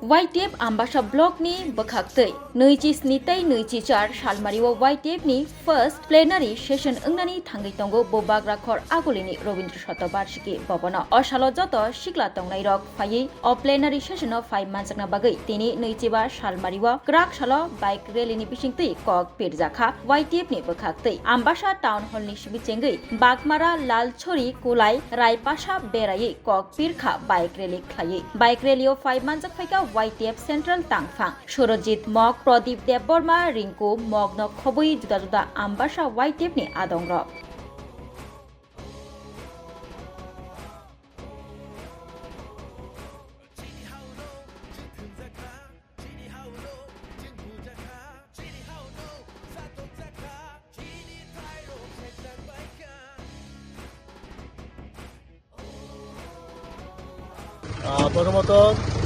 YTF Ambasha Block ni bakhaktei 27/24 Salmario YTF ni first plenary session ungnani thangai tongo bobagra khor agolini Robindra Shatabarshiki Bobona Oshalo joto shikla tongnai rok phai o plenary session of 5 manjakna bagai tini 27 Salmario Krak Shalo bike rally ni bisingtei kok pirjakha YTF ni bakhaktei Ambasha town hall ni sibicengai Bagmara Lalchori Kulai Raipasha Berai kok pirkha bike rally khlai bike rally o 5 manjak phaika YTF Central Tangfang Surojit Mok Pradip Debborma Rinku Mogno Khobui juda juda Ambasha YTF ni adongrok প্রথমত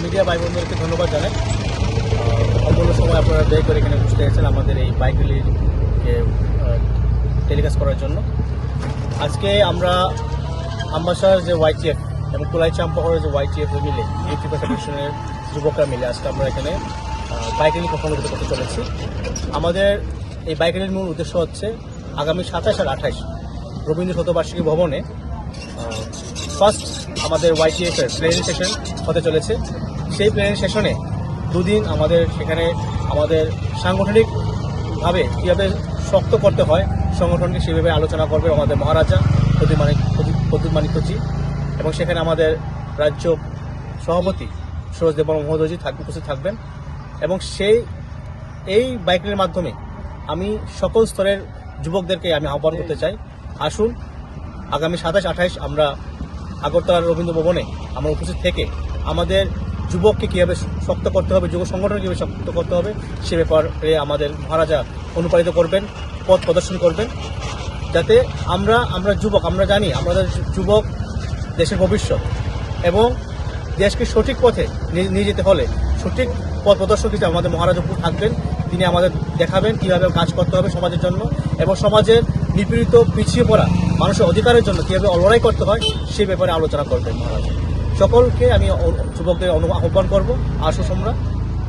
media ভাই বোনদেরকে ধন্যবাদ জানাই অমূল্য সময় আপনারা ব্যয় করে এখানে বসতে এসেছেন আমাদের এই বাইক র্যালিকে টেলিকাস্ট করার জন্য। আজকে আমরা আম্বাসার যে YTF এবং কুলাই চাম্পাহরের যে YTF মিলে ইউটিউব ফেডারেশনের যুবকরা মিলে আজকে আমরা এখানে বাইক র্যালি সংগঠিত করতে চলেছি। আমাদের এই বাইক র্যালির মূল উদ্দেশ্য হচ্ছে আগামী 27 আর 28 রবীন্দ্র শতবার্ষিকী ভবনে ফার্স্ট আমাদের YTF এর প্লেনিং সেশন হতে চলেছে। সেই প্লেনিং সেশনে দুদিন আমাদের সেখানে আমাদের সাংগঠনিকভাবে কীভাবে শক্ত করতে হয় সংগঠনকে সেভাবে আলোচনা করবে আমাদের মহারাজা প্রদীপ মানিকজি এবং সেখানে আমাদের রাজ্য সভাপতি সুরজ দেববর্মা মহোদয়জি উপস্থিত থাকবেন এবং এই বাইক র্যালির মাধ্যমে আমি সকল স্তরের যুবকদেরকে আমি আহ্বান করতে চাই, আসুন আগামী 27-28 আমরা আগরতলার রবীন্দ্র ভবনে আমরা উপস্থিত থেকে আমাদের যুবককে কীভাবে শক্ত করতে হবে, যুব সংগঠনকে কীভাবে শক্ত করতে হবে সে ব্যাপারে আমাদের মহারাজা অনুপ্রাণিত করবেন, পথ প্রদর্শন করবেন, যাতে আমরা যুবক আমরা জানি আমাদের যুবক দেশের ভবিষ্যৎ এবং দেশকে সঠিক পথে নিয়ে যেতে হলে সঠিক পথ প্রদর্শক হিসেবে আমাদের মহারাজা থাকবেন। তিনি আমাদের দেখাবেন কীভাবে কাজ করতে হবে সমাজের জন্য এবং সমাজের নিপীড়িত পিছিয়ে পড়া মানুষের অধিকারের জন্য কীভাবে লড়াই করতে হয় সেই ব্যাপারে আলোচনা করবেন মহারাজা। সকলকে আমি যুবকদের আহ্বান করবো, আসো আমরা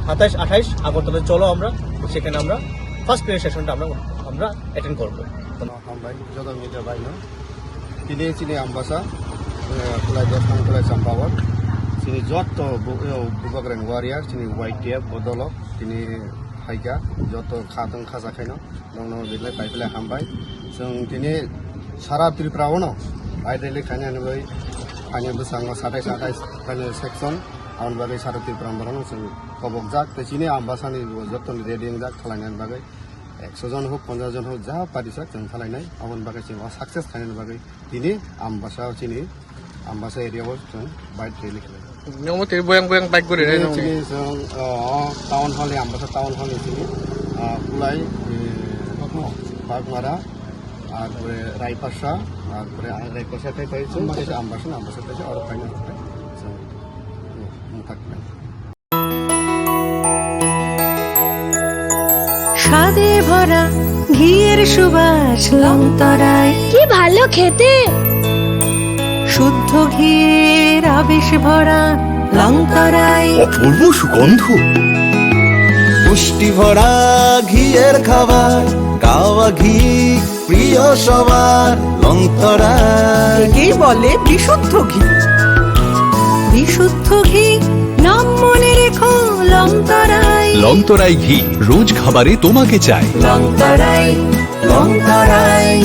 27-28 আগরতলায় চলো আমরা সেখানে আমরা ফার্স্ট প্লেয়ার সেশনটা আমরা অ্যাটেন্ড করবো। তিনি আম্বাসা কুলাই দশটাং কুলাই চাম্পাওয়ার তিনি যত বুবাগ্রেন ওয়ারিয়ার তিনি YTF বদলক তিনি হাইকা যত খাদং খাজাखायनो दंनो बिलाय पाइपलाय हामबाय जों दिनै सारा त्रिपुरायावनो बाइक रैली खायनानै फाइनाल बोसाङाव 27-28 फाइनाल सेक्सन आउन बागै सारा त्रिपुरायावनो जों खबकजाक दिनै आम्बासानि जतनि रेडिं जाक खालायनायनि बागै 100 जन होक 50 जन होक जा पारिसाक जों खालायनाय आउन बागै जों साक्सेस खालायनायनि बागै दिनै आम्बासा एरियायाव जों बाइक रैली खालायो नमते बोयां बाइक गरे रे जों टाउन हल आम्बासा टाउन हल दिनै कुलाई बागमारा আর রায়পাশা তারপরে রায়পাশাতে পাইছো আম্বাসা আর ফাইনাল থাকবেন। স্বাদে ভরা ঘিয়ের সুবাস লংতরায় কি ভালো খেতে, শুদ্ধ ঘিয়ের আবেশ ভরা লংতরায় অপূর্ব সুগন্ধ, পুষ্টি ভরা ঘিয়ের খাবার গাওয়া ঘি প্রিয় সবার লংতরায়। কি বলে বিশুদ্ধ ঘি, বিশুদ্ধ ঘি নাম মনে রেখো লংতরায়। লংতরাই ঘি রোজ খাবারে তোমাকে চাই। লংতরায় লংতরায়।